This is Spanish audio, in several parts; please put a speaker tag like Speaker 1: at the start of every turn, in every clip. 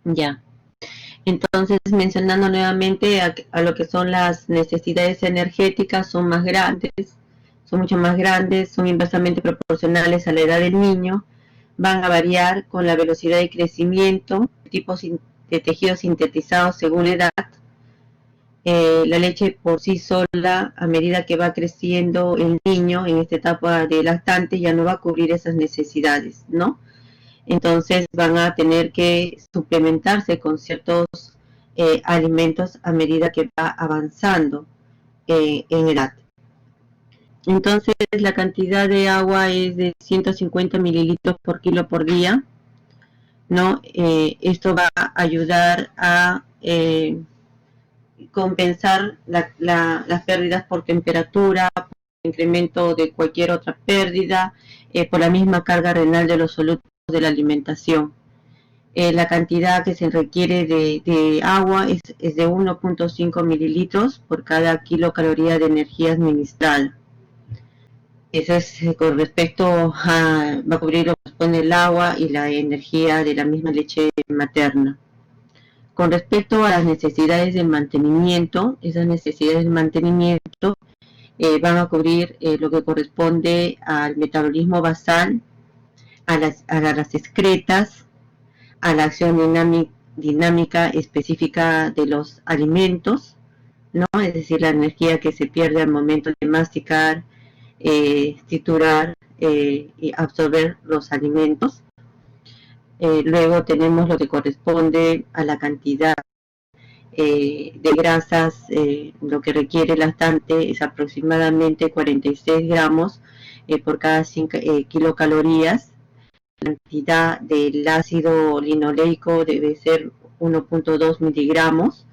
Speaker 1: Ya. Entonces, mencionando nuevamente a lo que son las necesidades energéticas, son más grandes, son mucho más grandes, son inversamente proporcionales a la edad del niño, van a variar con la velocidad de crecimiento, tipos de tejidos sintetizados según edad. La leche por sí sola, a medida que va creciendo el niño en esta etapa de lactante, ya no va a cubrir esas necesidades, ¿no? Entonces van a tener que suplementarse con ciertos alimentos a medida que va avanzando en edad. Entonces la cantidad de agua es de 150 mililitros por kilo por día, ¿no? Esto va a ayudar a compensar las pérdidas por temperatura, por incremento de cualquier otra pérdida, por la misma carga renal de los solutos de la alimentación. La cantidad que se requiere de agua es de 1.5 mililitros por cada kilocaloría de energía administrada. Eso es con respecto a, va a cubrir lo que corresponde el agua y la energía de la misma leche materna. Con respecto a las necesidades de mantenimiento, esas necesidades de mantenimiento van a cubrir lo que corresponde al metabolismo basal, a las excretas, a la acción dinámica específica de los alimentos, ¿no? Es decir, la energía que se pierde al momento de masticar, triturar y absorber los alimentos. Luego tenemos lo que corresponde a la cantidad de grasas, lo que requiere el lactante es aproximadamente 46 gramos por cada 5 kilocalorías. La cantidad del ácido linoleico debe ser 1.2 miligramos,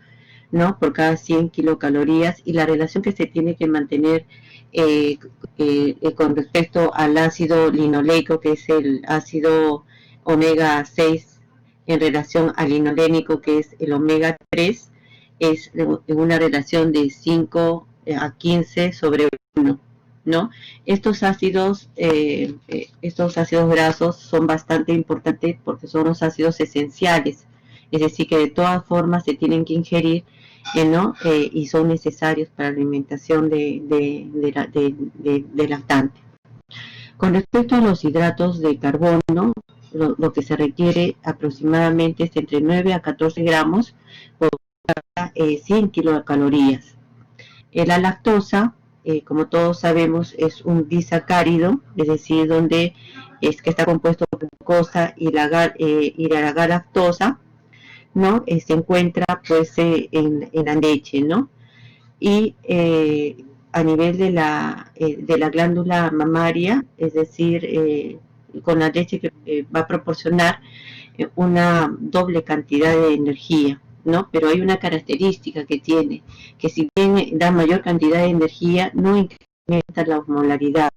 Speaker 1: ¿no? Por cada 100 kilocalorías, y la relación que se tiene que mantener con respecto al ácido linoleico, que es el ácido omega 6, en relación al linolénico, que es el omega 3, es una relación de 5 a 15 sobre 1, ¿no? Estos ácidos grasos son bastante importantes porque son los ácidos esenciales, es decir, que de todas formas se tienen que ingerir, ¿no? Y son necesarios para la alimentación del lactante. Con respecto a los hidratos de carbono, lo que se requiere aproximadamente es entre 9 a 14 gramos por cada 100 kilocalorías. La lactosa, como todos sabemos, es un disacárido, es decir, donde es que está compuesto por glucosa y la galactosa, ¿no? Se encuentra pues en la leche, ¿no? Y a nivel de la glándula mamaria, es decir, con la leche que va a proporcionar una doble cantidad de energía, ¿no? Pero hay una característica que tiene, que si bien da mayor cantidad de energía, no incrementa la osmolaridad.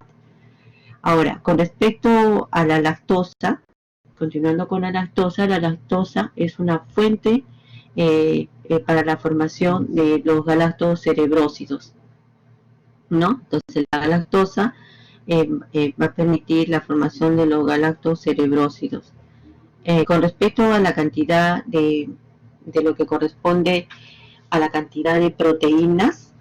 Speaker 1: Ahora, con respecto a la lactosa, continuando con la lactosa es una fuente para la formación de los galactocerebrósidos, ¿no? Entonces la lactosa va a permitir la formación de los galactocerebrósidos. Con respecto a la cantidad de lo que corresponde a la cantidad de proteínas,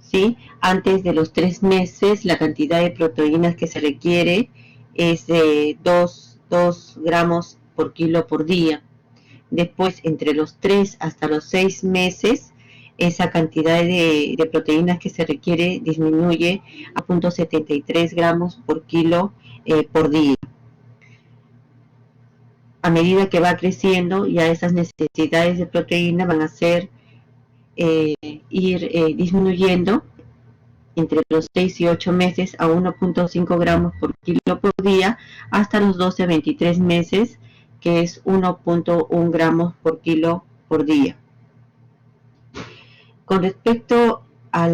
Speaker 1: ¿sí? Antes de los 3 meses, la cantidad de proteínas que se requiere es de 2 gramos por kilo por día. Después, entre los 3 hasta los 6 meses, esa cantidad de proteínas que se requiere disminuye a 0.73 gramos por kilo por día. A medida que va creciendo, ya esas necesidades de proteína van a ser ir disminuyendo entre los 6 y 8 meses a 1.5 gramos por kilo por día, hasta los 12 a 23 meses, que es 1.1 gramos por kilo por día. Con respecto a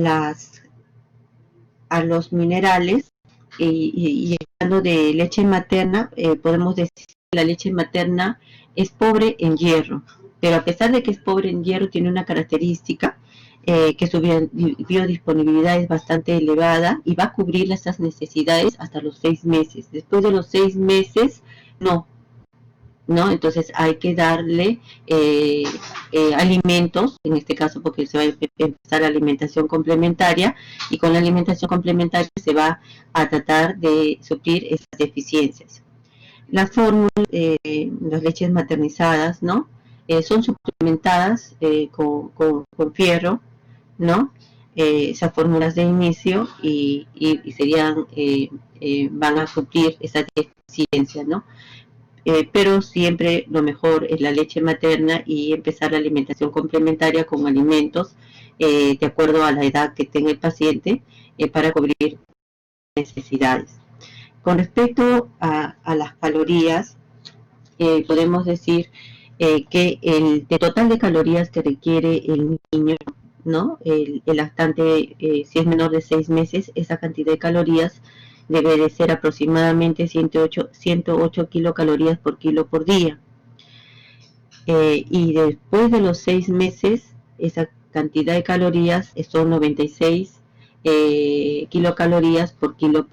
Speaker 1: los minerales, y hablando de leche materna, podemos decir que la leche materna es pobre en hierro, pero a pesar de que es pobre en hierro, tiene una característica, que su biodisponibilidad es bastante elevada y va a cubrir esas necesidades hasta los 6 meses. Después de los 6 meses, no, ¿no? Entonces hay que darle alimentos, en este caso porque se va a empezar la alimentación complementaria, y con la alimentación complementaria se va a tratar de suplir esas deficiencias. Las fórmulas, las leches maternizadas, ¿no? Son suplementadas con fierro, ¿no? Esas fórmulas de inicio y serían, van a suplir esa deficiencia, ¿no? Pero siempre lo mejor es la leche materna y empezar la alimentación complementaria con alimentos de acuerdo a la edad que tenga el paciente para cubrir necesidades. Con respecto a las calorías, podemos decir que el total de calorías que requiere el niño, ¿no? El lactante, si es menor de 6 meses, esa cantidad de calorías debe de ser aproximadamente 108 kilocalorías por kilo por día. Y después de los 6 meses, esa cantidad de calorías son 96 kilocalorías por kilo.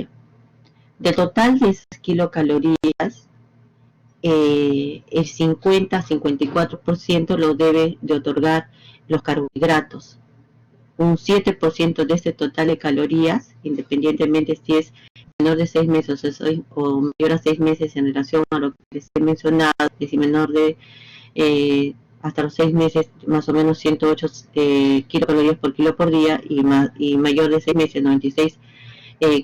Speaker 1: De total de esas kilocalorías, el 50-54% lo debe de otorgar los carbohidratos. Un 7% de este total de calorías, independientemente si es menor de 6 meses o mayor a 6 meses en relación a lo que les he mencionado, es menor de hasta los 6 meses, más o menos 108 kilocalorías por kilo por día, y mayor de 6 meses, 96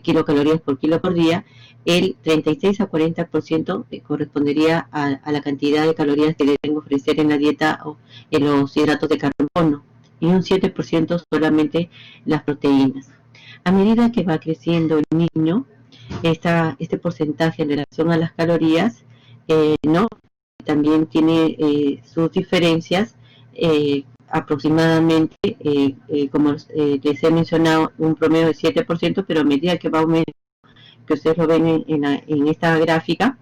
Speaker 1: kilocalorías por kilo por día, el 36 a 40% correspondería a la cantidad de calorías que deben ofrecer en la dieta o en los hidratos de carbono, y un 7% solamente las proteínas. A medida que va creciendo el niño, este porcentaje en relación a las calorías, ¿no? También tiene sus diferencias, aproximadamente, como les he mencionado, un promedio de 7%, pero a medida que va aumentando, que ustedes lo ven en esta gráfica,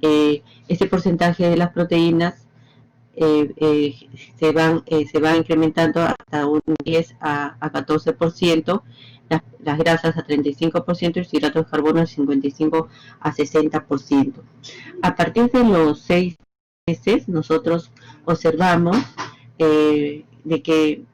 Speaker 1: este porcentaje de las proteínas se va incrementando hasta un 10 a 14%, las grasas a 35% y los hidratos de carbono de 55 a 60%. A partir de los 6 meses nosotros observamos de que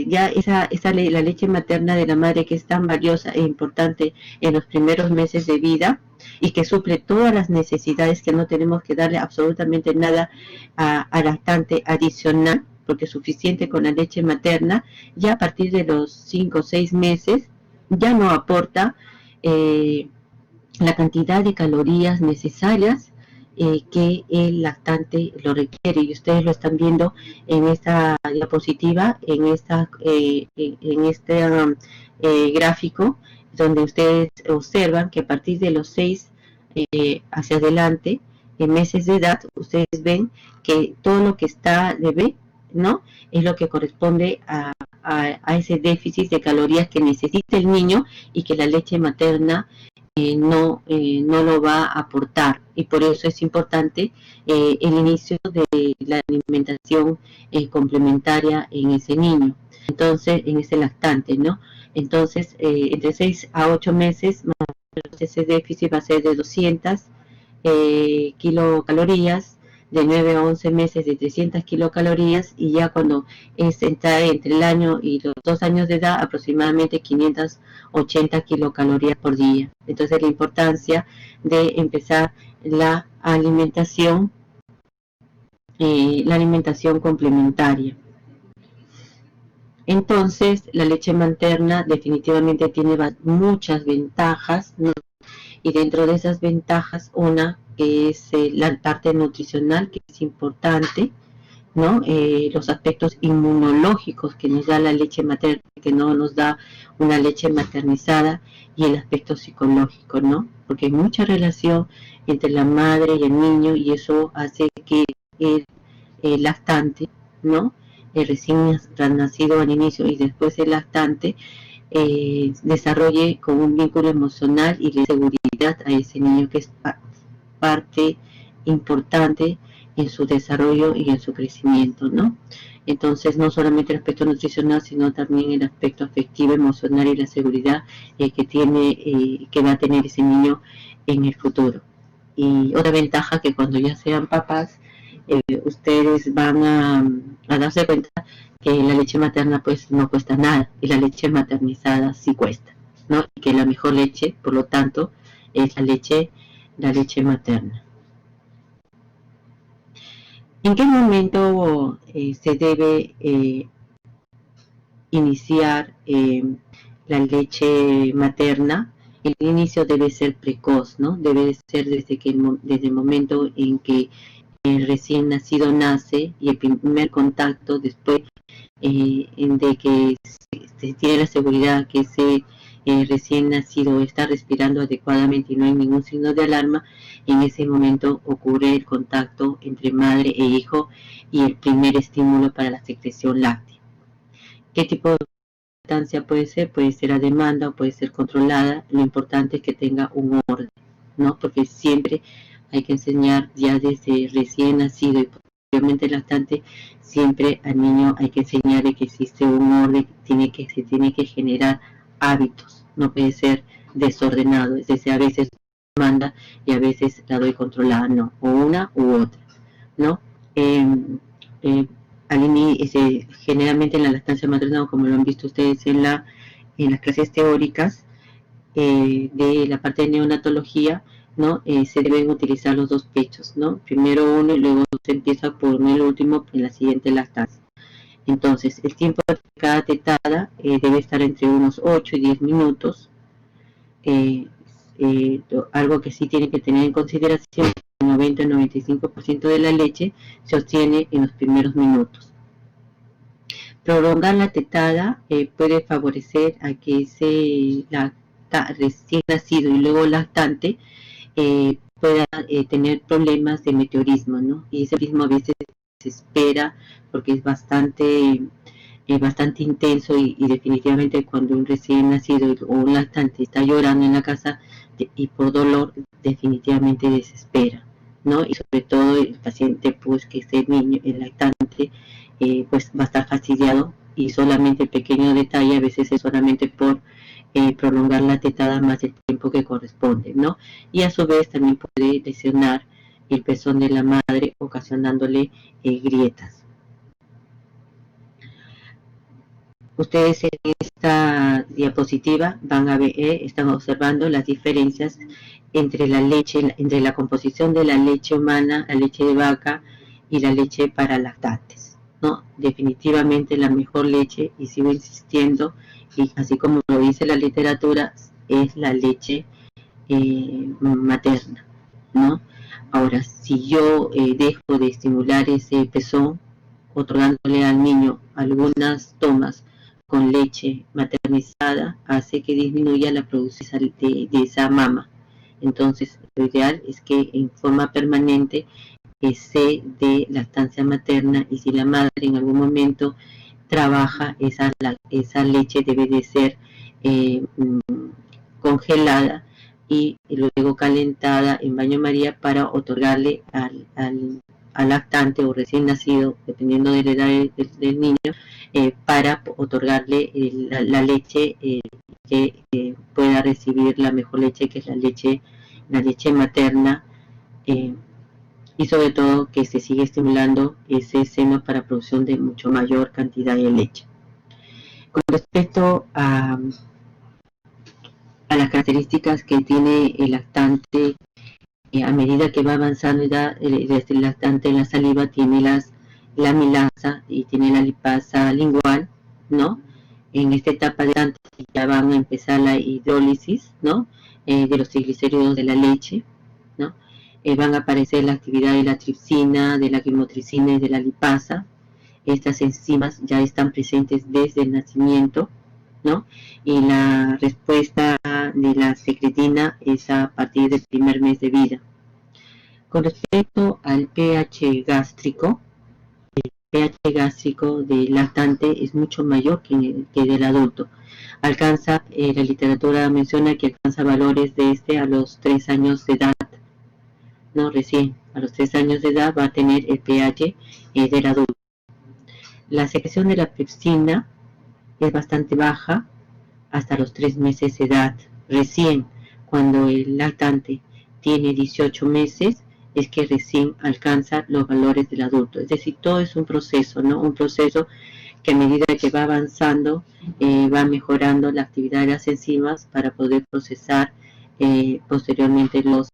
Speaker 1: ya la leche materna de la madre, que es tan valiosa e importante en los primeros meses de vida y que suple todas las necesidades, que no tenemos que darle absolutamente nada al lactante adicional, porque es suficiente con la leche materna. Ya a partir de los 5 o 6 meses ya no aporta la cantidad de calorías necesarias que el lactante lo requiere, y ustedes lo están viendo en esta diapositiva, en este gráfico, donde ustedes observan que a partir de los 6 hacia adelante, en meses de edad, ustedes ven que todo lo que está de B, ¿no?, es lo que corresponde a ese déficit de calorías que necesita el niño y que la leche materna no lo va a aportar, y por eso es importante el inicio de la alimentación complementaria en ese niño, entonces en ese lactante, ¿no? Entonces entre 6 a 8 meses más o menos ese déficit va a ser de 200 kilocalorías, de 9 a 11 meses de 300 kilocalorías, y ya cuando está entre el año y los 2 años de edad, aproximadamente 580 kilocalorías por día. Entonces la importancia de empezar la alimentación complementaria. Entonces la leche materna definitivamente tiene muchas ventajas, ¿no? Y dentro de esas ventajas, una que es la parte nutricional, que es importante, ¿no? Los aspectos inmunológicos que nos da la leche materna, que no nos da una leche maternizada, y el aspecto psicológico, ¿no? Porque hay mucha relación entre la madre y el niño, y eso hace que el lactante, ¿no?, el recién nacido al inicio y después el lactante, desarrolle con un vínculo emocional y de seguridad a ese niño, que es parte importante en su desarrollo y en su crecimiento, ¿no? Entonces, no solamente el aspecto nutricional, sino también el aspecto afectivo, emocional y la seguridad que va a tener ese niño en el futuro. Y otra ventaja que cuando ya sean papás, ustedes van a darse cuenta que la leche materna pues no cuesta nada y la leche maternizada sí cuesta, ¿no? Y que la mejor leche, por lo tanto, es la leche materna. ¿En qué momento se debe iniciar la leche materna? El inicio debe ser precoz, ¿no? Debe ser desde el momento en que el recién nacido nace y el primer contacto después de que se tiene la seguridad que ese recién nacido está respirando adecuadamente y no hay ningún signo de alarma. En ese momento ocurre el contacto entre madre e hijo y el primer estímulo para la secreción láctea. ¿Qué tipo de lactancia puede ser? Puede ser a demanda o puede ser controlada. Lo importante es que tenga un orden, ¿no? Porque siempre hay que enseñar ya desde recién nacido y posteriormente lactante, siempre al niño hay que enseñarle que existe un orden, se tiene que generar hábitos, no puede ser desordenado, es decir, a veces manda y a veces la doy controlada, no, o una u otra, ¿no? Eh, eh, generalmente en la lactancia materna, como lo han visto ustedes en las clases teóricas de la parte de neonatología, ¿no? Se deben utilizar los dos pechos, ¿no? Primero uno y luego se empieza por uno y el último en la siguiente lactancia. Entonces, el tiempo de cada tetada debe estar entre unos 8 y 10 minutos. Algo que sí tiene que tener en consideración, el 90-95% de la leche se obtiene en los primeros minutos. Prolongar la tetada puede favorecer a que ese recién nacido y luego lactante pueda tener problemas de meteorismo, ¿no? Y ese meteorismo a veces se espera porque es bastante intenso y definitivamente cuando un recién nacido o un lactante está llorando en la casa y por dolor definitivamente desespera, ¿no? Y sobre todo el paciente pues que este niño, el lactante, pues va a estar fastidiado y solamente el pequeño detalle a veces es solamente por prolongar la tetada más del tiempo que corresponde, ¿no? Y a su vez también puede lesionar el pezón de la madre ocasionándole grietas. Ustedes en esta diapositiva van a ver, están observando las diferencias entre la leche, entre la composición de la leche humana, la leche de vaca y la leche para lactantes, ¿no? Definitivamente la mejor leche, y sigo insistiendo, y así como lo dice la literatura, es la leche materna, ¿no? Ahora, si yo dejo de estimular ese pezón, otorgándole al niño algunas tomas con leche maternizada, hace que disminuya la producción de esa mama. Entonces, lo ideal es que en forma permanente se dé lactancia materna, y si la madre en algún momento trabaja, esa leche debe de ser congelada y luego calentada en baño María para otorgarle al lactante o recién nacido, dependiendo de la edad del niño, para otorgarle la leche que pueda recibir la mejor leche, que es la leche materna, y sobre todo que se sigue estimulando ese seno para producción de mucho mayor cantidad de leche. Con respecto a las características que tiene el lactante, a medida que va avanzando edad, desde el lactante en la saliva tiene la amilasa y tiene la lipasa lingual, ¿no? En esta etapa de lactante ya van a empezar la hidrólisis, ¿no? De los triglicéridos de la leche, ¿no? Van a aparecer la actividad de la tripsina, de la quimotricina y de la lipasa. Estas enzimas ya están presentes desde el nacimiento, ¿no? Y la respuesta de la secretina es a partir del primer mes de vida. Con respecto al pH gástrico, el pH gástrico del lactante es mucho mayor que del adulto. Alcanza, la literatura menciona que alcanza valores de a los 3 años de edad, no recién, a los 3 años de edad va a tener el pH del adulto. La secreción de la pepsina es bastante baja hasta los 3 meses de edad. Recién, cuando el lactante tiene 18 meses es que recién alcanza los valores del adulto. Es decir, todo es un proceso, ¿no? Un proceso que a medida que va avanzando va mejorando la actividad de las enzimas para poder procesar posteriormente los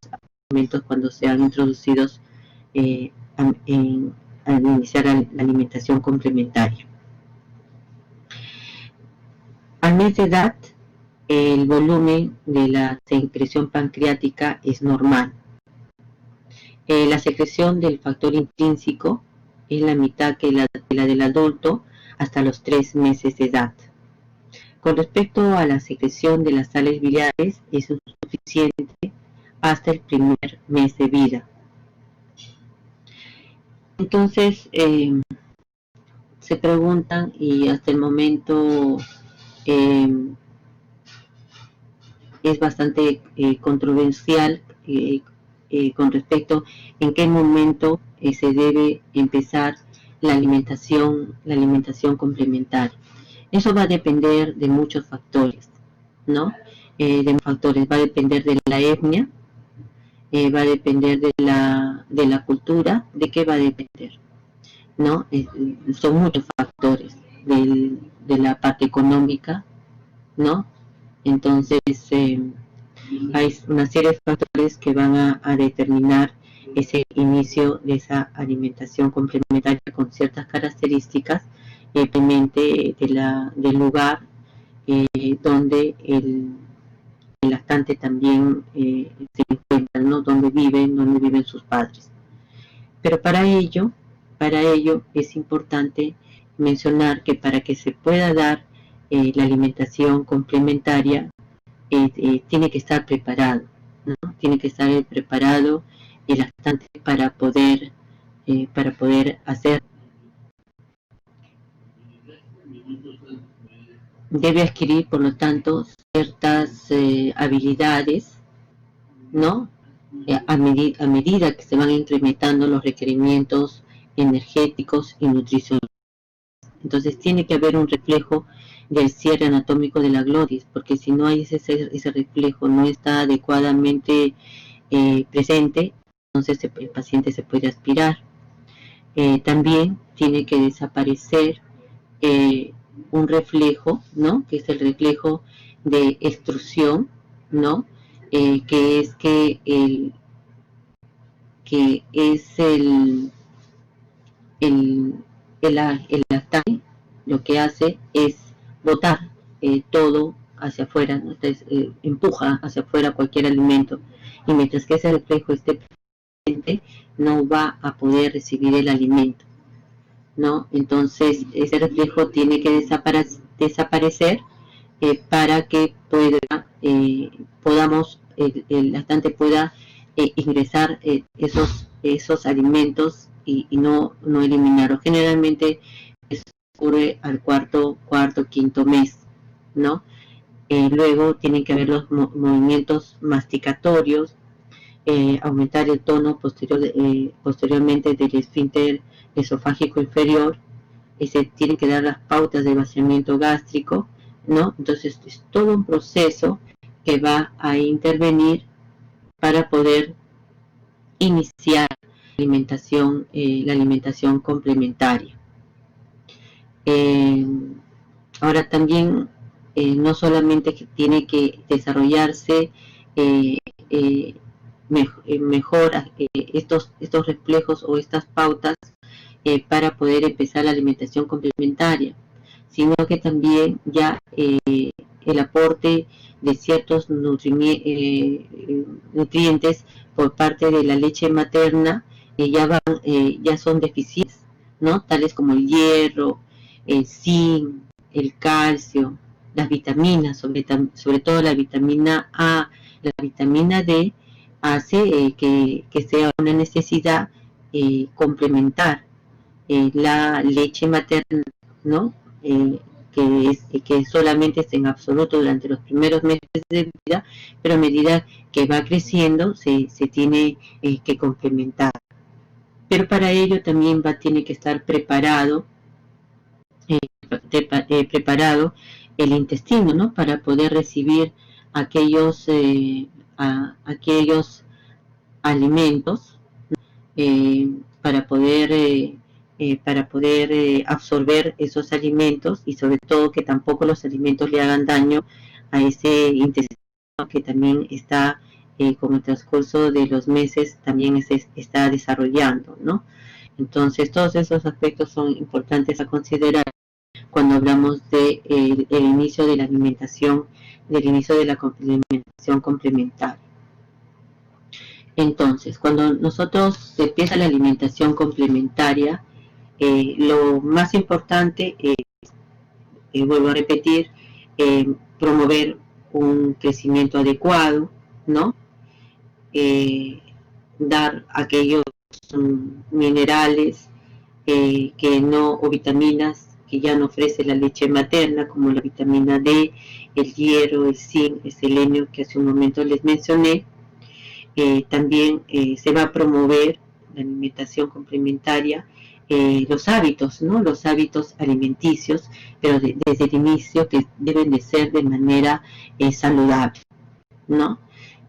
Speaker 1: alimentos cuando sean introducidos al iniciar la alimentación complementaria. Al mes de edad, el volumen de la secreción pancreática es normal. La secreción del factor intrínseco es la mitad que la del adulto hasta los 3 meses de edad. Con respecto a la secreción de las sales biliares, es suficiente hasta el primer mes de vida. Entonces, se preguntan, y hasta el momento es bastante controversial con respecto en qué momento se debe empezar la alimentación complementaria. Eso va a depender de muchos factores, ¿no? Va a depender de la etnia, va a depender de la cultura, de qué va a depender, ¿no? Son muchos factores de la parte económica, ¿no? Entonces, hay una serie de factores que van a determinar ese inicio de esa alimentación complementaria con ciertas características, dependiente del lugar donde el lactante también se encuentra, ¿no? Donde viven sus padres. Pero para ello es importante mencionar que para que se pueda dar la alimentación complementaria, tiene que estar preparado, ¿no? Tiene que estar preparado el lactante para poder hacer. Debe adquirir, por lo tanto, ciertas habilidades, ¿no? A medida que se van incrementando los requerimientos energéticos y nutricionales. Entonces tiene que haber un reflejo del cierre anatómico de la glotis, porque si no hay ese reflejo, no está adecuadamente presente, entonces el paciente se puede aspirar. También tiene que desaparecer un reflejo, ¿no? Que es el reflejo de extrusión, ¿no? Que es el lactante lo que hace es botar todo hacia afuera, ¿no? Entonces, empuja hacia afuera cualquier alimento, y mientras que ese reflejo esté presente, no va a poder recibir el alimento, ¿no? Entonces ese reflejo tiene que desaparecer para que el lactante pueda ingresar esos alimentos y no eliminarlos. Generalmente eso ocurre al cuarto, quinto mes, ¿no? Luego tienen que haber los movimientos masticatorios, aumentar el tono posteriormente del esfínter esofágico inferior, se tienen que dar las pautas de vaciamiento gástrico, ¿no? Entonces es todo un proceso que va a intervenir para poder iniciar la alimentación complementaria. Ahora también no solamente que tiene que desarrollarse mejor estos reflejos o estas pautas para poder empezar la alimentación complementaria, sino que también ya el aporte de ciertos nutrientes por parte de la leche materna ya son deficientes, ¿no? Tales como el hierro, el zinc, el calcio, las vitaminas, sobre todo la vitamina A, la vitamina D, hace que sea una necesidad complementar la leche materna, ¿no? Que solamente es en absoluto durante los primeros meses de vida, pero a medida que va creciendo se tiene que complementar. Pero para ello también tiene que estar preparado el intestino, ¿no? Para poder recibir aquellos alimentos para poder absorber esos alimentos, y sobre todo que tampoco los alimentos le hagan daño a ese intestino que también está con el transcurso de los meses también está desarrollando, ¿no? Entonces todos esos aspectos son importantes a considerar cuando hablamos de el inicio de la alimentación, del inicio de la alimentación complementaria. Entonces, cuando nosotros empieza la alimentación complementaria, lo más importante es, vuelvo a repetir, promover un crecimiento adecuado, ¿no? Dar aquellos minerales que no, o vitaminas que ya no ofrece la leche materna, como la vitamina D, el hierro, el zinc, el selenio que hace un momento les mencioné. También se va a promover la alimentación complementaria, los hábitos, ¿no? Los hábitos alimenticios, pero desde el inicio, que deben de ser de manera saludable, ¿no?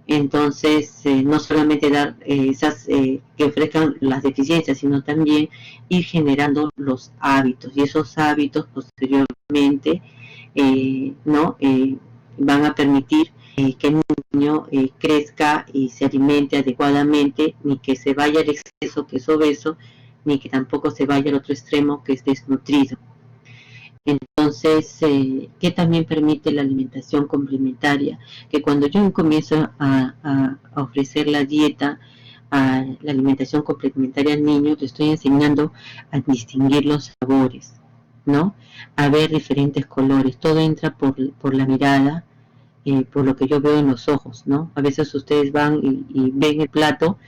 Speaker 1: Entonces, no solamente dar esas que ofrezcan las deficiencias, sino también ir generando los hábitos, y esos hábitos posteriormente ¿no? Van a permitir que el niño crezca y se alimente adecuadamente, ni que se vaya al exceso, que es obeso, ni que tampoco se vaya al otro extremo, que es desnutrido. Entonces, ¿qué también permite la alimentación complementaria? Que cuando yo comienzo a ofrecer la dieta, a la alimentación complementaria al niño, le estoy enseñando a distinguir los sabores, ¿no? A ver diferentes colores. Todo entra por la mirada, por lo que yo veo en los ojos, ¿no? A veces ustedes van y ven el plato,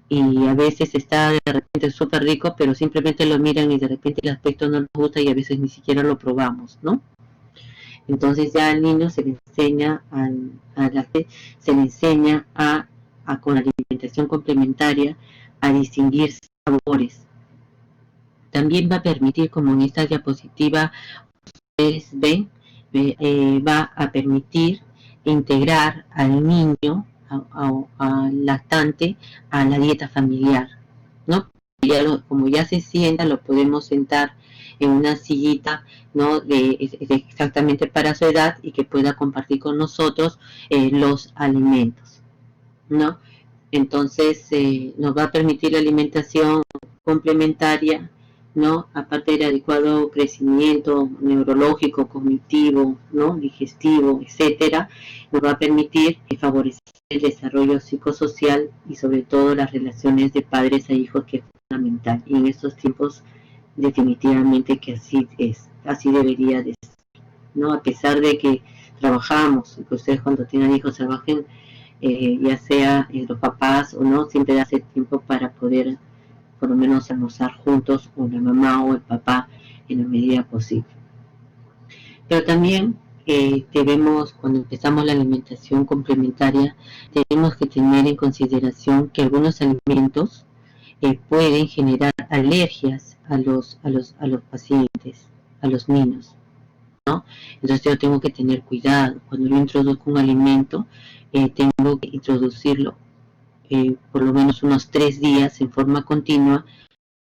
Speaker 1: y a veces está de repente súper rico, pero simplemente lo miran y de repente el aspecto no les gusta, y a veces ni siquiera lo probamos, ¿no? Entonces ya al niño se le enseña se le enseña con la alimentación complementaria a distinguir sabores. También va a permitir, como en esta diapositiva ustedes ven, va a permitir integrar al niño, al lactante, a la dieta familiar, ¿no? Como ya se sienta, lo podemos sentar en una sillita, ¿no? Exactamente para su edad, y que pueda compartir con nosotros los alimentos, ¿no? Entonces nos va a permitir la alimentación complementaria, ¿no? Aparte del adecuado crecimiento neurológico, cognitivo, ¿no? Digestivo, etcétera, nos va a permitir favorecer el desarrollo psicosocial y sobre todo las relaciones de padres a hijos, que es fundamental. Y en estos tiempos definitivamente que así es, así debería de ser, ¿no? A pesar de que trabajamos, que ustedes cuando tengan hijos trabajen, ya sea los papás o no, siempre hace tiempo para poder por lo menos almorzar juntos, o la mamá o el papá, en la medida posible. Pero también debemos, cuando empezamos la alimentación complementaria, tenemos que tener en consideración que algunos alimentos pueden generar alergias a los pacientes, a los niños, ¿no? Entonces yo tengo que tener cuidado. Cuando yo introduzco un alimento, tengo que introducirlo por lo menos unos 3 días en forma continua,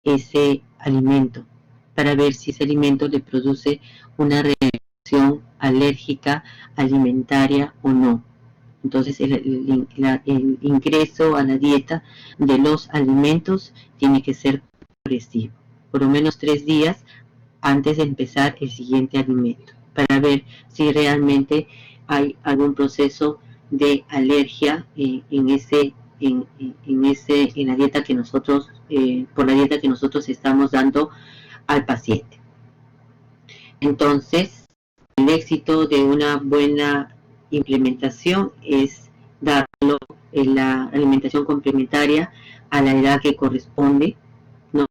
Speaker 1: ese alimento, para ver si ese alimento le produce una reacción alérgica alimentaria o no. Entonces el ingreso a la dieta de los alimentos tiene que ser progresivo, por lo menos 3 días antes de empezar el siguiente alimento, para ver si realmente hay algún proceso de alergia en la dieta que nosotros, por la dieta que nosotros estamos dando al paciente. Entonces, el éxito de una buena implementación es darlo en la alimentación complementaria a la edad que corresponde, ¿no?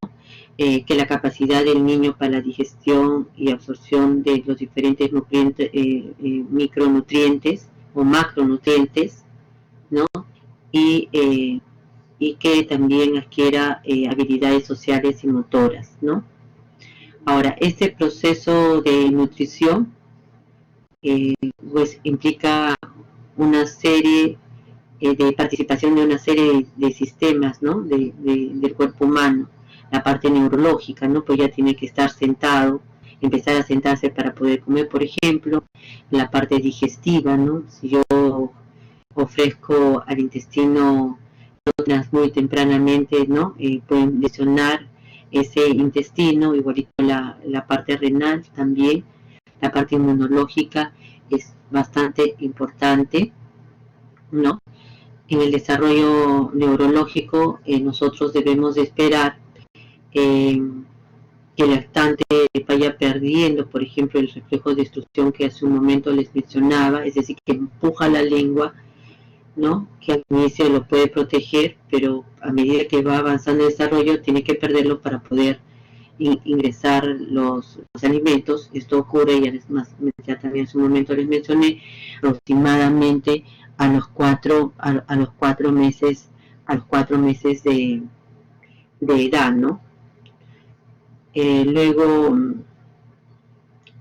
Speaker 1: Que la capacidad del niño para la digestión y absorción de los diferentes nutrientes, micronutrientes o macronutrientes, ¿no? Y que también adquiera habilidades sociales y motoras, ¿no? Ahora, este proceso de nutrición pues implica una serie de participación de una serie de sistemas, ¿no? Del cuerpo humano, la parte neurológica, ¿no? Pues ya tiene que estar sentado, empezar a sentarse para poder comer, por ejemplo, la parte digestiva, ¿no? Si yo ofrezco al intestino proteínas muy tempranamente, ¿no? Pueden lesionar ese intestino, igualito la parte renal también, la parte inmunológica es bastante importante, ¿no? En el desarrollo neurológico nosotros debemos de esperar que el lactante vaya perdiendo, por ejemplo, el reflejo de extrusión que hace un momento les mencionaba, es decir, que empuja la lengua, ¿no? Que al inicio lo puede proteger, pero a medida que va avanzando el desarrollo tiene que perderlo para poder ingresar los alimentos. Esto ocurre, ya también en su momento les mencioné, aproximadamente a los 4 meses, de edad, ¿no? Luego,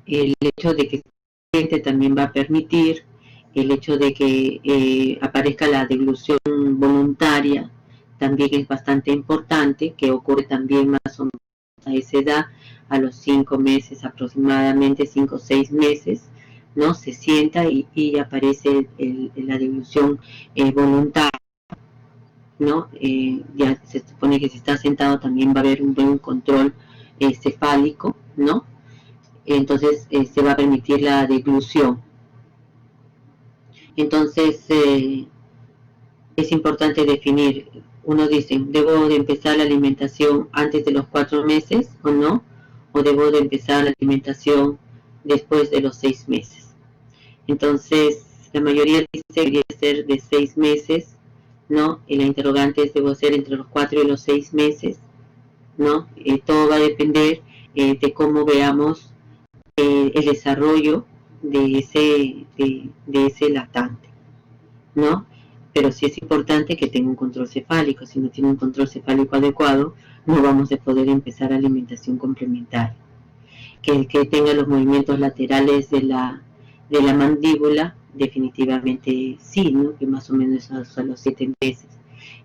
Speaker 1: el hecho de que el paciente también va a permitir el hecho de que aparezca la deglución voluntaria, también es bastante importante, que ocurre también más o menos a esa edad, a los 5 meses aproximadamente, 5 o 6 meses, ¿no? Se sienta y aparece la deglución voluntaria, ¿no? Ya se supone que si está sentado también va a haber un buen control cefálico, ¿no? Entonces se va a permitir la deglución. Entonces es importante definir, uno dice, ¿debo de empezar la alimentación antes de los 4 meses o no? ¿O debo de empezar la alimentación después de los 6 meses? Entonces, la mayoría dice que debería ser de 6 meses, ¿no? Y la interrogante es, ¿debo ser entre los 4 y los 6 meses? ¿No? Todo va a depender de cómo veamos el desarrollo de ese lactante, ¿no? Pero sí es importante que tenga un control cefálico. Si no tiene un control cefálico adecuado, no vamos a poder empezar alimentación complementaria. Que el que tenga los movimientos laterales de la mandíbula, definitivamente sí, ¿no? Que más o menos a los 7 meses.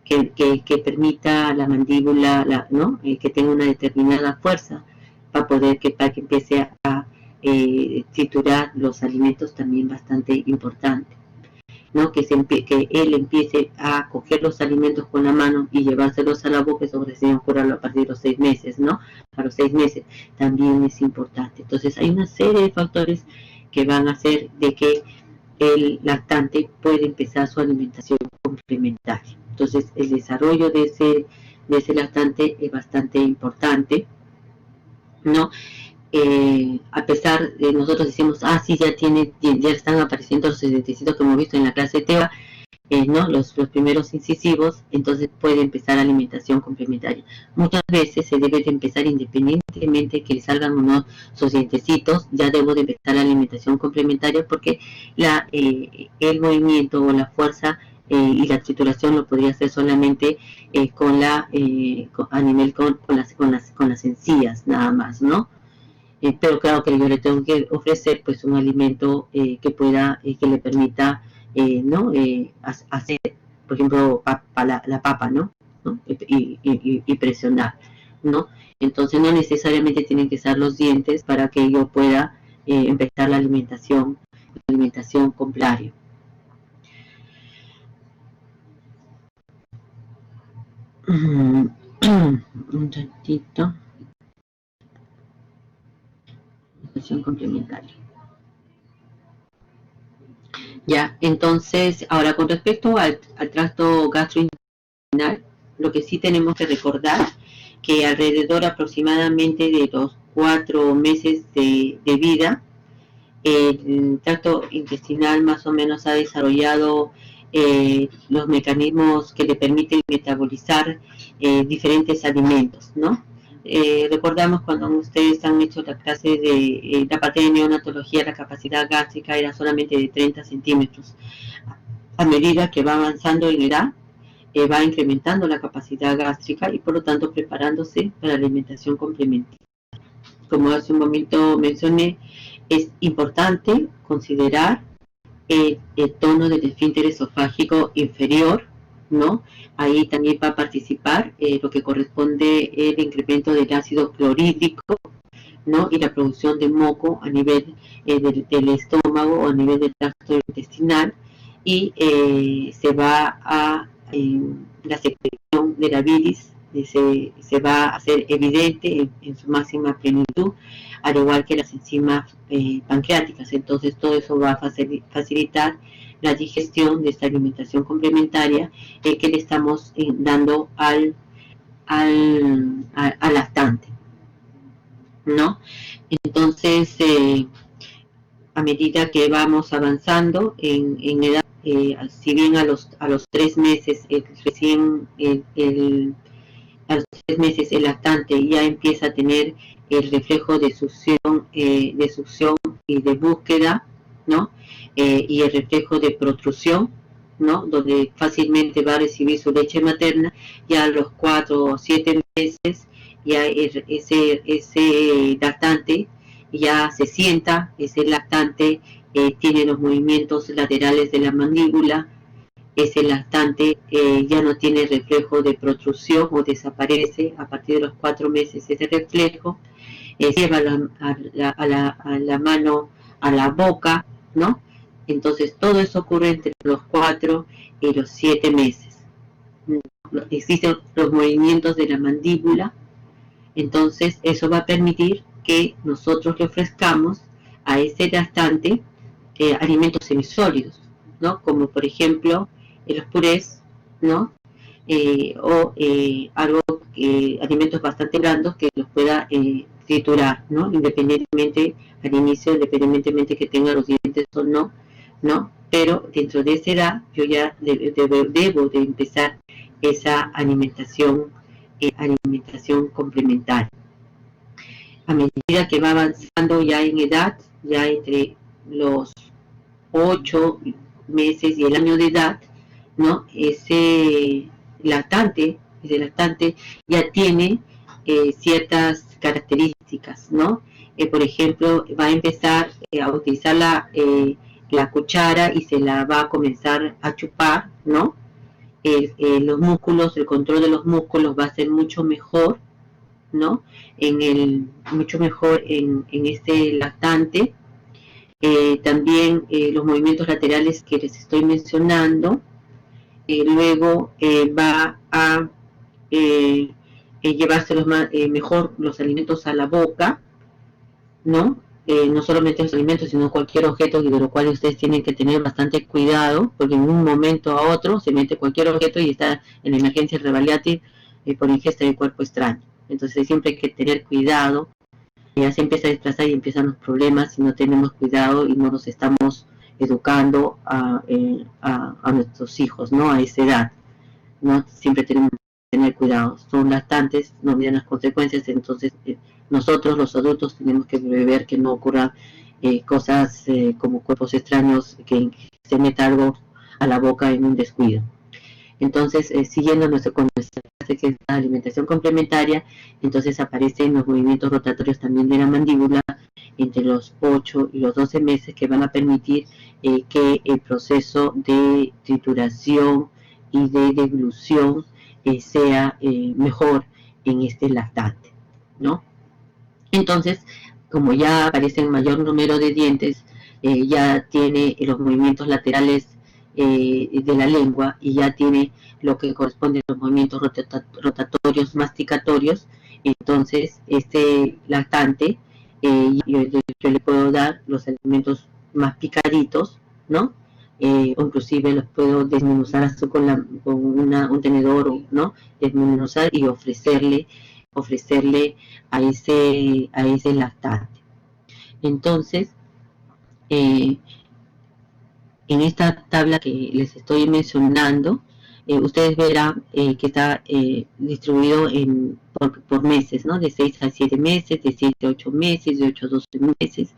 Speaker 1: Que permita a la mandíbula, ¿no? Que tenga una determinada fuerza para que empiece a triturar los alimentos, también bastante importante, ¿no? Que él empiece a coger los alimentos con la mano y llevárselos a la boca, eso recién ocurrirlo a partir de los 6 meses, ¿no? A los 6 meses también es importante. Entonces hay una serie de factores que van a hacer de que el lactante puede empezar su alimentación complementaria. Entonces el desarrollo de ese lactante es bastante importante, ¿no? A pesar de nosotros decimos, sí, ya están apareciendo los sedenticitos que hemos visto en la clase de TEA, ¿no? Los primeros incisivos, entonces puede empezar alimentación complementaria. Muchas veces se debe de empezar independientemente que le salgan o no sus dientecitos, ya debo de empezar la alimentación complementaria porque el movimiento o la fuerza y la trituración lo podría hacer solamente a nivel con las encías nada más, ¿no? Pero claro que yo le tengo que ofrecer pues un alimento que pueda, que le permita, ¿no? Hacer, por ejemplo, la papa, ¿no? Y presionar, ¿no? Entonces no necesariamente tienen que ser los dientes para que yo pueda empezar la alimentación complementaria. Un tantito. Complementaria. Ya, entonces, ahora con respecto al tracto gastrointestinal, lo que sí tenemos que recordar que alrededor aproximadamente de los 4 meses de vida, el tracto intestinal más o menos ha desarrollado los mecanismos que le permiten metabolizar diferentes alimentos, ¿no? Recordamos cuando ustedes han hecho la clase de la parte de neonatología, la capacidad gástrica era solamente de 30 centímetros. A medida que va avanzando en edad, va incrementando la capacidad gástrica y por lo tanto preparándose para la alimentación complementaria. Como hace un momento mencioné, es importante considerar el tono del esfínter esofágico inferior, ¿no? Ahí también va a participar lo que corresponde el incremento del ácido clorhídrico, ¿no? Y la producción de moco a nivel del estómago o a nivel del tracto intestinal, y se va a la secreción de la bilis se va a hacer evidente en su máxima plenitud, al igual que las enzimas pancreáticas. Entonces todo eso va a facilitar la digestión de esta alimentación complementaria que le estamos dando al lactante, ¿no? Entonces, a medida que vamos avanzando en edad, si bien a los 3 meses, a los 3 meses el lactante ya empieza a tener el reflejo de succión y de búsqueda, ¿no? Y el reflejo de protrusión, ¿no? Donde fácilmente va a recibir su leche materna. Ya a los 4 o 7 meses ya ese lactante ya se sienta, ese lactante tiene los movimientos laterales de la mandíbula, ese lactante ya no tiene reflejo de protrusión o desaparece a partir de los 4 meses ese reflejo, lleva a la mano a la boca, ¿no? Entonces todo eso ocurre entre los 4 y los 7 meses. Existen los movimientos de la mandíbula, entonces eso va a permitir que nosotros le ofrezcamos a ese lactante alimentos semisólidos, ¿no? Como por ejemplo los purés, ¿no? Alimentos bastante blandos que los pueda triturar, ¿no? Independientemente al inicio, independientemente que tenga los dientes o no, ¿no? Pero dentro de esa edad yo ya debo de empezar esa alimentación complementaria. A medida que va avanzando ya en edad, ya entre los 8 meses y el año de edad, ¿no? Ese lactante ya tiene ciertas características, ¿no? Por ejemplo, va a empezar a utilizar la cuchara y se la va a comenzar a chupar, ¿no? Los músculos, el control de los músculos va a ser mucho mejor, ¿no? Mucho mejor en este lactante. También los movimientos laterales que les estoy mencionando. Luego va a llevarse mejor los alimentos a la boca, ¿no? No solamente los alimentos, sino cualquier objeto de lo cual ustedes tienen que tener bastante cuidado, porque en un momento a otro se mete cualquier objeto y está en la emergencia revaliati por ingesta de cuerpo extraño. Entonces siempre hay que tener cuidado. Ya se empieza a desplazar y empiezan los problemas si no tenemos cuidado y no nos estamos educando a nuestros hijos, ¿no? A esa edad, ¿no? Siempre tenemos que tener cuidado. Son lactantes, no miran las consecuencias, entonces nosotros los adultos tenemos que prever que no ocurran cosas como cuerpos extraños, que se meta algo a la boca en un descuido. Entonces, siguiendo con nuestra clase, que es la alimentación complementaria, entonces aparecen los movimientos rotatorios también de la mandíbula entre los 8 y los 12 meses, que van a permitir que el proceso de trituración y de deglución sea mejor en este lactante, ¿no? Entonces, como ya aparecen mayor número de dientes, ya tiene los movimientos laterales de la lengua y ya tiene lo que corresponde a los movimientos rotatorios, masticatorios. Entonces este lactante yo le puedo dar los alimentos más picaditos, ¿no? Inclusive los puedo desmenuzar con un tenedor, ¿no? Desmenuzar y ofrecerle a ese lactante. Entonces en esta tabla que les estoy mencionando, ustedes verán que está distribuido por meses, ¿no? De 6 a 7 meses, de 7 a 8 meses, de 8 a 12 meses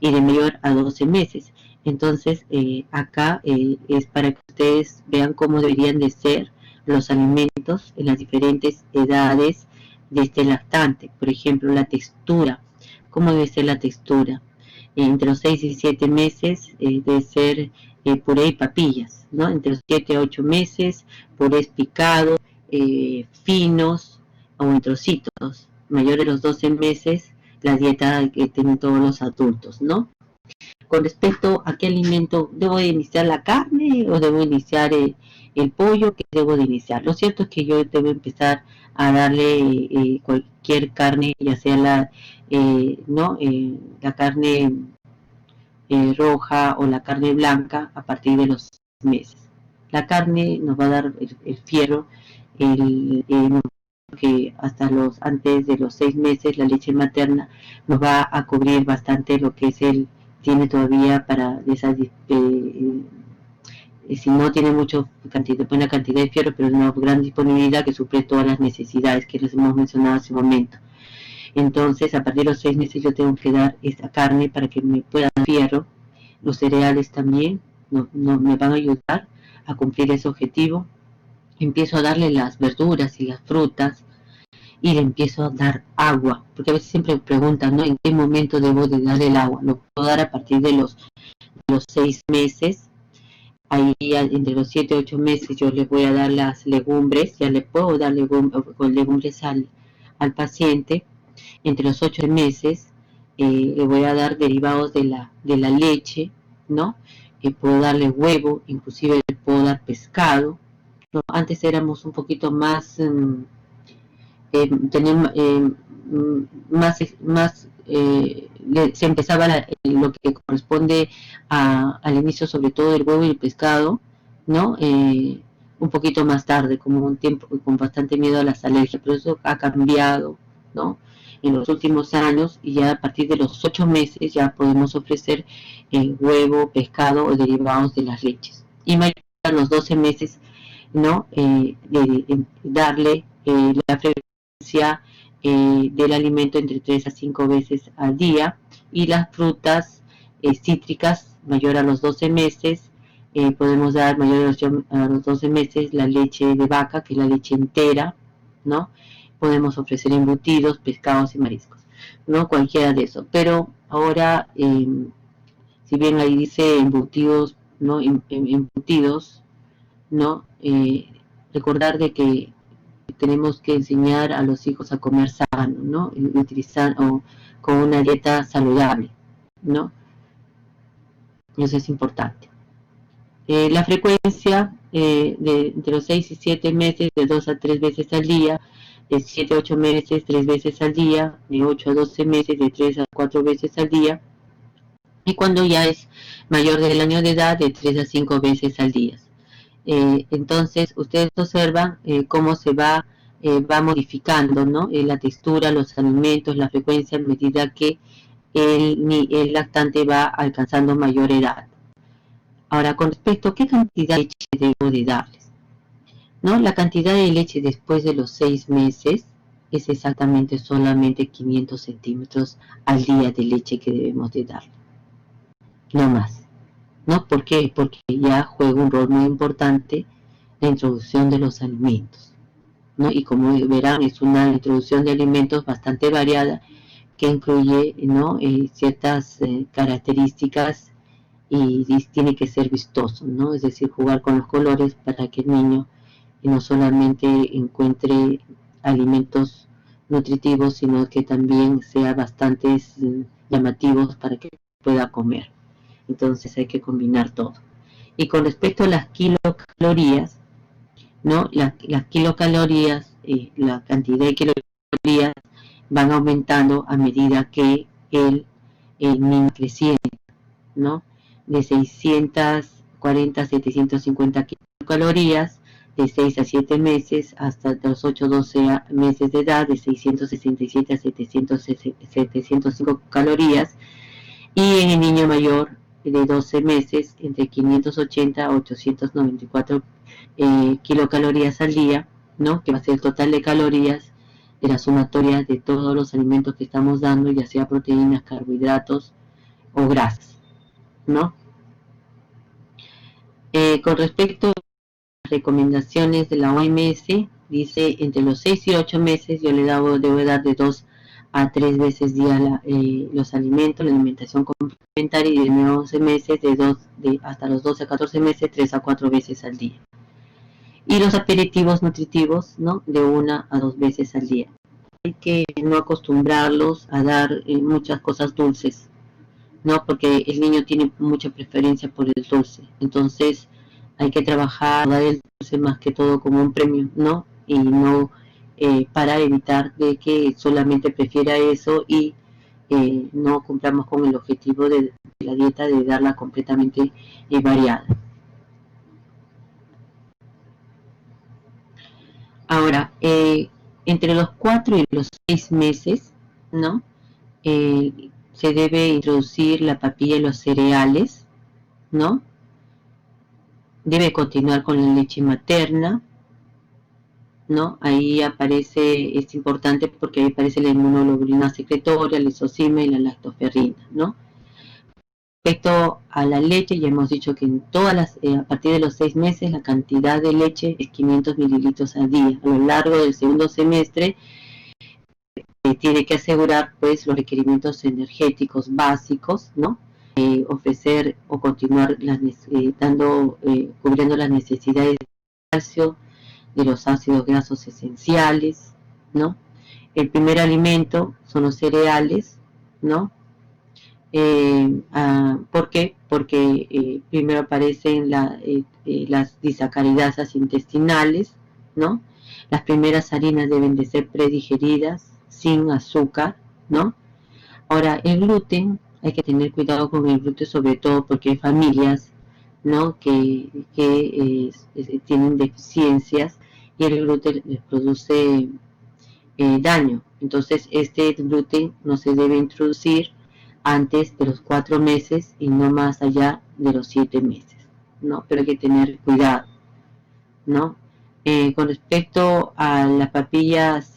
Speaker 1: y de mayor a 12 meses. Entonces, acá es para que ustedes vean cómo deberían de ser los alimentos en las diferentes edades de este lactante. Por ejemplo, la textura. ¿Cómo debe ser la textura? entre los 6 y 7 meses debe ser puré y papillas, ¿no? Entre los 7 y 8 meses, purés picados, finos o en trocitos. Mayor de los 12 meses, la dieta que tienen todos los adultos, ¿no? Con respecto a qué alimento, ¿debo de iniciar la carne o debo iniciar el pollo? ¿Qué debo de iniciar? Lo cierto es que yo debo empezar a darle cualquier carne, ya sea la carne roja o la carne blanca a partir de los meses. La carne nos va a dar el fierro, que hasta antes de los 6 meses la leche materna nos va a cubrir bastante lo que es tiene todavía para esas si no tiene buena cantidad de fierro, pero una gran disponibilidad que suple todas las necesidades que les hemos mencionado hace un momento. Entonces, a partir de los 6 meses yo tengo que dar esta carne para que me pueda dar fierro. Los cereales también me van a ayudar a cumplir ese objetivo. Empiezo a darle las verduras y las frutas y le empiezo a dar agua, porque a veces siempre me preguntan, ¿no? ¿En qué momento debo de dar el agua? Lo puedo dar a partir de los 6 meses. Ahí entre los 7 y 8 meses yo le voy a dar las legumbres, ya le puedo dar legumbres al paciente. Entre los 8 meses le voy a dar derivados de la leche, ¿no? Puedo darle huevo, inclusive le puedo dar pescado, ¿no? Antes éramos un poquito más, teníamos se empezaba lo que corresponde al inicio, sobre todo del huevo y el pescado, ¿no? Un poquito más tarde, como un tiempo con bastante miedo a las alergias, pero eso ha cambiado, ¿no? En los últimos años, y ya a partir de los 8 meses ya podemos ofrecer huevo, pescado o derivados de las leches. Y mayor a los 12 meses, ¿no? Darle la frecuencia del alimento entre 3 a 5 veces al día, y las frutas cítricas mayor a los 12 meses. Podemos dar mayor a los 12 meses la leche de vaca, que es la leche entera, ¿no? Podemos ofrecer embutidos, pescados y mariscos, ¿no? Cualquiera de eso. Pero ahora, si bien ahí dice embutidos, ¿no? Embutidos, ¿no? Recordar de que tenemos que enseñar a los hijos a comer sano, ¿no? Con una dieta saludable, ¿no? Eso es importante. La frecuencia entre los 6 y 7 meses, de 2 a 3 veces al día, de 7 a 8 meses, 3 veces al día, de 8 a 12 meses, de 3 a 4 veces al día, y cuando ya es mayor del año de edad, de 3 a 5 veces al día. Entonces, ustedes observan cómo se va modificando, ¿no? La textura, los alimentos, la frecuencia a medida que el lactante va alcanzando mayor edad. Ahora, con respecto a qué cantidad de leche debo de darles, ¿no? La cantidad de leche después de los 6 meses es exactamente solamente 500 centímetros al día de leche que debemos de darle, no más, ¿no? ¿Por qué? Porque ya juega un rol muy importante la introducción de los alimentos, ¿no? Y como verán, es una introducción de alimentos bastante variada, que incluye, ¿no? Ciertas características, y tiene que ser vistoso, ¿no? Es decir, jugar con los colores para que el niño no solamente encuentre alimentos nutritivos, sino que también sea bastante llamativos para que pueda comer. Entonces hay que combinar todo. Y con respecto a las kilocalorías, ¿no? Las kilocalorías, la cantidad de kilocalorías van aumentando a medida que el niño creciendo, ¿no? De 640 a 750 kilocalorías de 6 a 7 meses, hasta los 8 a 12 meses de edad, de 667 a 705 calorías, y en el niño mayor de 12 meses, entre 580 a 894 kilocalorías al día, ¿no? Que va a ser el total de calorías de la sumatoria de todos los alimentos que estamos dando, ya sea proteínas, carbohidratos o grasas, ¿no? Con respecto a las recomendaciones de la OMS, dice entre los 6 y 8 meses yo debo dar de 2 a 3 veces día los alimentos, la alimentación complementaria, y de 11 meses hasta los 12 a 14 meses 3 a 4 veces al día. Y los aperitivos nutritivos, ¿no? De 1 a 2 veces al día. Hay que no acostumbrarlos a dar muchas cosas dulces, ¿no? Porque el niño tiene mucha preferencia por el dulce. Entonces hay que trabajar, dar el dulce más que todo como un premio, ¿no? Y no para evitar de que solamente prefiera eso y no cumplamos con el objetivo de la dieta, de darla completamente variada. Ahora, entre los 4 y los 6 meses, ¿no? Se debe introducir la papilla y los cereales, ¿no? Debe continuar con la leche materna, ¿no? Ahí aparece, es importante porque ahí aparece la inmunoglobulina secretoria, la lisozima y la lactoferrina, ¿no? Respecto a la leche, ya hemos dicho que en a partir de los 6 meses la cantidad de leche es 500 mililitros al día. A lo largo del segundo semestre tiene que asegurar pues los requerimientos energéticos básicos, ¿no? Ofrecer o continuar cubriendo las necesidades de calcio, de los ácidos grasos esenciales, ¿no? El primer alimento son los cereales, ¿no? ¿Por qué? Porque primero aparecen las disacaridasas intestinales, ¿no? Las primeras harinas deben de ser predigeridas, sin azúcar, ¿no? Ahora, el gluten, hay que tener cuidado con el gluten, sobre todo porque hay familias, ¿no? que tienen deficiencias y el gluten les produce daño. Entonces, este gluten no se debe introducir antes de los 4 meses y no más allá de los 7 meses, ¿no? Pero hay que tener cuidado, ¿no? Con respecto a las papillas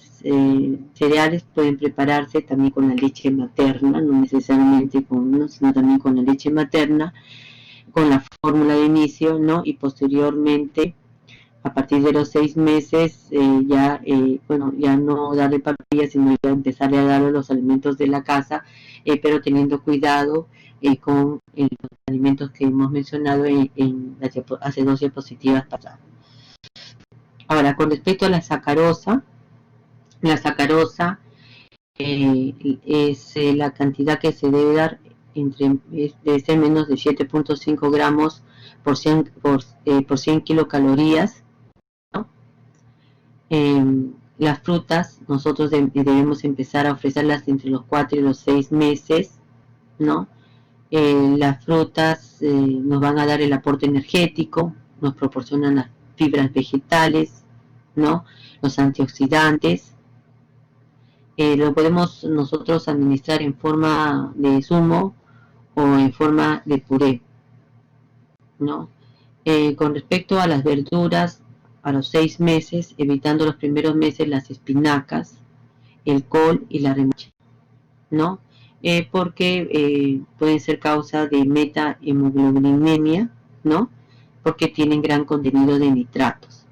Speaker 1: cereales, pueden prepararse también con la leche materna, no necesariamente con uno, sino también con la leche materna, con la fórmula de inicio, ¿no? Y posteriormente, a partir de los 6 meses, ya no darle papillas, sino ya empezarle a darle los alimentos de la casa, pero teniendo cuidado con los alimentos que hemos mencionado hace 2 diapositivas pasadas. Ahora, con respecto a la sacarosa es la cantidad que se debe dar debe ser menos de 7.5 gramos por 100 kilocalorías, ¿no? Las frutas nosotros debemos empezar a ofrecerlas entre los 4 y los 6 meses, ¿no? Las frutas nos van a dar el aporte energético, nos proporcionan las fibras vegetales, ¿no? Los antioxidantes. Lo podemos nosotros administrar en forma de zumo o en forma de puré, ¿no? Con respecto a las verduras, a los 6 meses, evitando los primeros meses las espinacas, el col y la remolacha, ¿no? Porque pueden ser causa de metahemoglobinemia, ¿no? Porque tienen gran contenido de nitratos.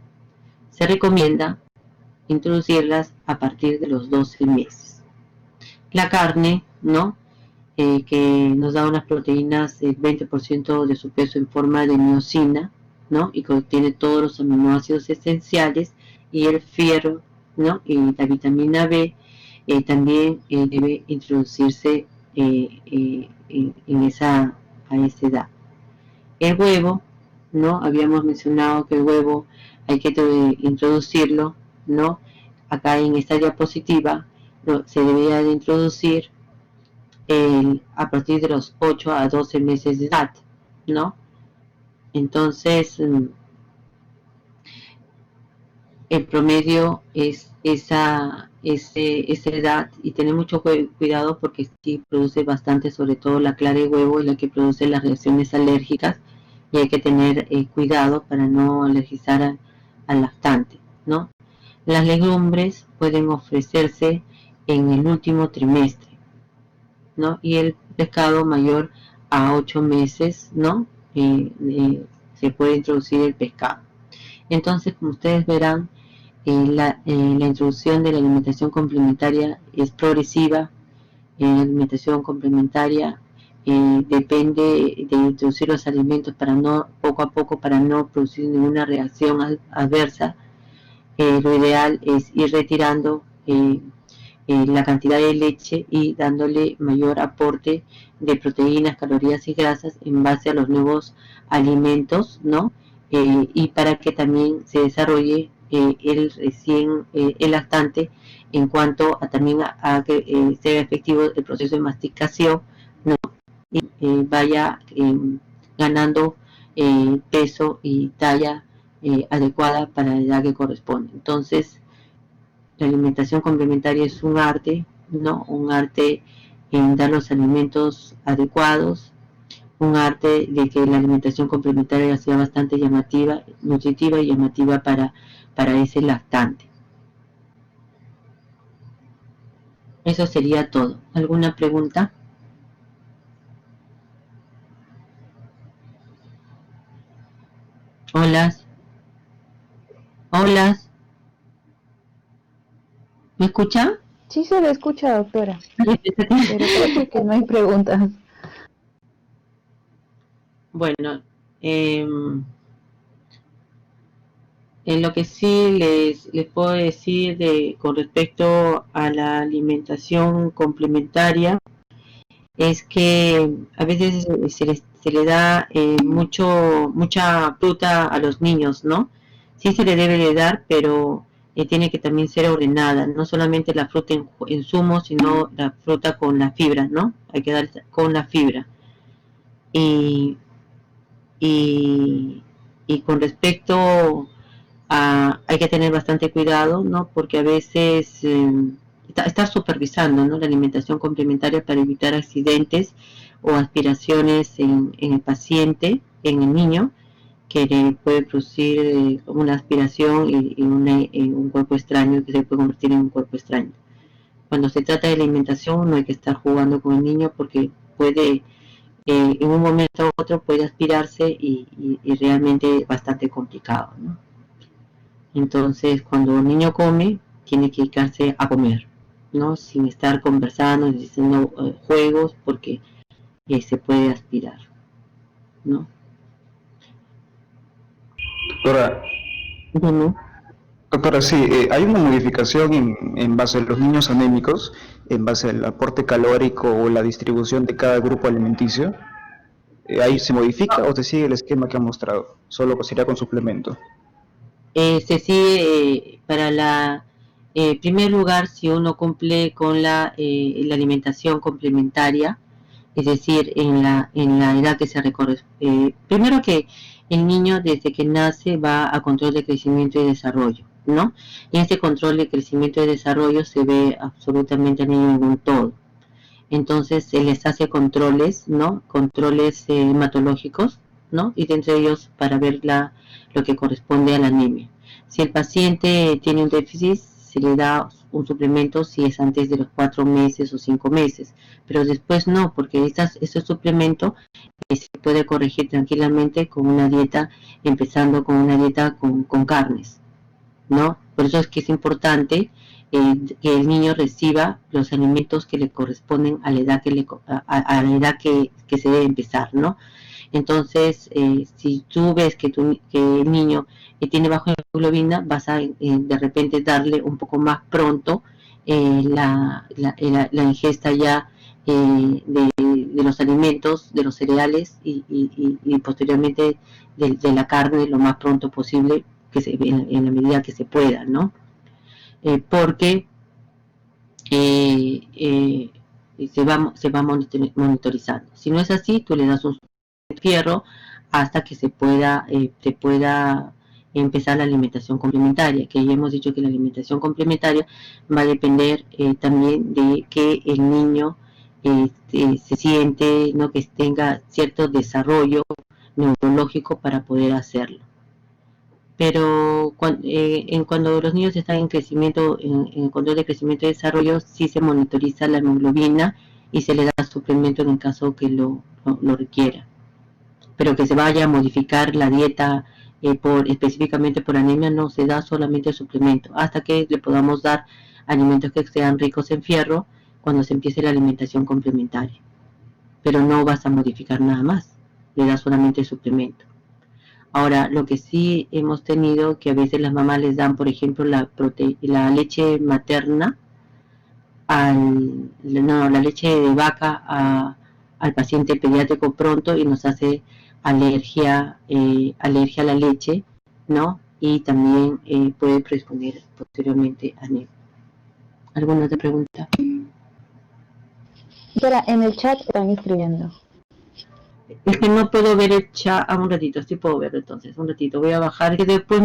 Speaker 1: Se recomienda introducirlas a partir de los 12 meses. La carne, ¿no? Que nos da unas proteínas, el 20% de su peso en forma de miosina, ¿no? Y contiene todos los aminoácidos esenciales, y el fierro, ¿no? Y la vitamina B también debe introducirse a esa edad. El huevo, ¿no? Habíamos mencionado que el huevo hay que introducirlo, ¿no? Acá en esta diapositiva se debería de introducir a partir de los 8 a 12 meses de edad, ¿no? Entonces, el promedio es esa edad, y tener mucho cuidado porque sí produce bastante, sobre todo la clara de huevo, es la que produce las reacciones alérgicas, y hay que tener cuidado para no alergizar al lactante, ¿no? Las legumbres pueden ofrecerse en el último trimestre, ¿no? Y el pescado mayor a 8 meses, ¿no? Se puede introducir el pescado. Entonces, como ustedes verán, la introducción de la alimentación complementaria es progresiva. La alimentación complementaria depende de introducir los alimentos para no, poco a poco, para no producir ninguna reacción adversa. Lo ideal es ir retirando la cantidad de leche y dándole mayor aporte de proteínas, calorías y grasas en base a los nuevos alimentos, ¿no? Y para que también se desarrolle el lactante en cuanto a también a que sea efectivo el proceso de masticación, ¿no? Y vaya ganando peso y talla adecuada para la edad que corresponde. Entonces, la alimentación complementaria es un arte, ¿no? Un arte en dar los alimentos adecuados, un arte de que la alimentación complementaria sea bastante llamativa, nutritiva y llamativa para ese lactante. Eso sería todo. ¿Alguna pregunta? Hola. Hola. ¿Me escucha?
Speaker 2: Sí se le escucha, doctora. Pero creo que no hay preguntas.
Speaker 1: Bueno, en lo que sí les puedo decir con respecto a la alimentación complementaria es que a veces se le da mucha fruta a los niños, ¿no? Sí se le debe de dar, pero tiene que también ser ordenada, no solamente la fruta en zumo, sino la fruta con la fibra, ¿no? Hay que dar con la fibra. Y, y, y con respecto hay que tener bastante cuidado, ¿no? Porque a veces estar supervisando, ¿no? La alimentación complementaria para evitar accidentes o aspiraciones en el paciente, en el niño, que le puede producir una aspiración y un cuerpo extraño que se puede convertir en un cuerpo extraño. Cuando se trata de alimentación no hay que estar jugando con el niño porque puede en un momento u otro puede aspirarse y realmente es bastante complicado, ¿no? Entonces, cuando un niño come, tiene que dedicarse a comer, ¿no? Sin estar conversando, ni haciendo juegos, porque se puede aspirar, ¿no?
Speaker 3: Doctora,
Speaker 1: Uh-huh.
Speaker 3: doctora, sí, hay una modificación en base a los niños anémicos, en base al aporte calórico o la distribución de cada grupo alimenticio. ¿Ahí se modifica o se sigue el esquema que ha mostrado? Solo sería con suplemento.
Speaker 1: Se sigue para primer lugar, si uno cumple con la alimentación complementaria, es decir, en la edad que se recorre. Primero que el niño desde que nace va a control de crecimiento y desarrollo, ¿no? Y este control de crecimiento y desarrollo se ve absolutamente al niño en un todo. Entonces se les hace controles, ¿no? Controles hematológicos, ¿no? Y de entre ellos para ver lo que corresponde a la anemia. Si el paciente tiene un déficit, se le da un suplemento si es antes de los 4 meses o 5 meses, pero después no, porque ese suplemento se puede corregir tranquilamente con una dieta, empezando con una dieta con carnes, ¿no? Por eso es que es importante que el niño reciba los alimentos que le corresponden a la edad a la edad que se debe empezar, ¿no? Entonces, si tú ves que el niño tiene bajo hemoglobina, vas a de repente darle un poco más pronto la ingesta ya de los alimentos, de los cereales y posteriormente de la carne lo más pronto posible en la medida que se pueda, ¿no? Porque se va monitorizando. Si no es así, tú le das un fierro hasta que se pueda empezar la alimentación complementaria, que ya hemos dicho que la alimentación complementaria va a depender también de que el niño se siente, ¿no? Que tenga cierto desarrollo neurológico para poder hacerlo. Pero cuando los niños están en crecimiento, en control de crecimiento y desarrollo, sí se monitoriza la hemoglobina y se le da suplemento en el caso que lo requiera. pero que se vaya a modificar la dieta específicamente por anemia, no se da solamente el suplemento, hasta que le podamos dar alimentos que sean ricos en fierro cuando se empiece la alimentación complementaria. Pero no vas a modificar nada más, le das solamente el suplemento. Ahora, lo que sí hemos tenido, que a veces las mamás les dan, por ejemplo, la leche materna, la leche de vaca al paciente pediátrico pronto y nos hace alergia a la leche, ¿no? Y también puede predisponer posteriormente a anemia. ¿Alguna otra pregunta?
Speaker 2: Doctora, en el chat están escribiendo.
Speaker 1: Es que no puedo ver el chat. Un ratito, sí puedo verlo entonces. Un ratito, voy a bajar, que después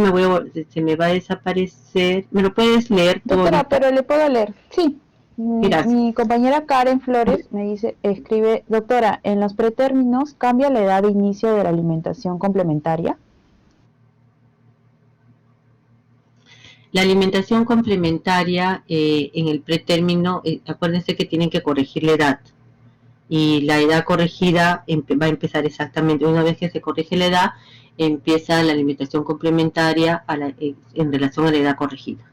Speaker 1: se me va a desaparecer. ¿Me lo puedes leer todo?
Speaker 2: Doctora, pero le puedo leer. Sí. Mi compañera Karen Flores me dice, escribe, doctora, en los pretérminos cambia la edad de inicio de la alimentación complementaria.
Speaker 1: La alimentación complementaria en el pretérmino, acuérdense que tienen que corregir la edad. Y la edad corregida va a empezar exactamente, una vez que se corrige la edad, empieza la alimentación complementaria en relación a la edad corregida.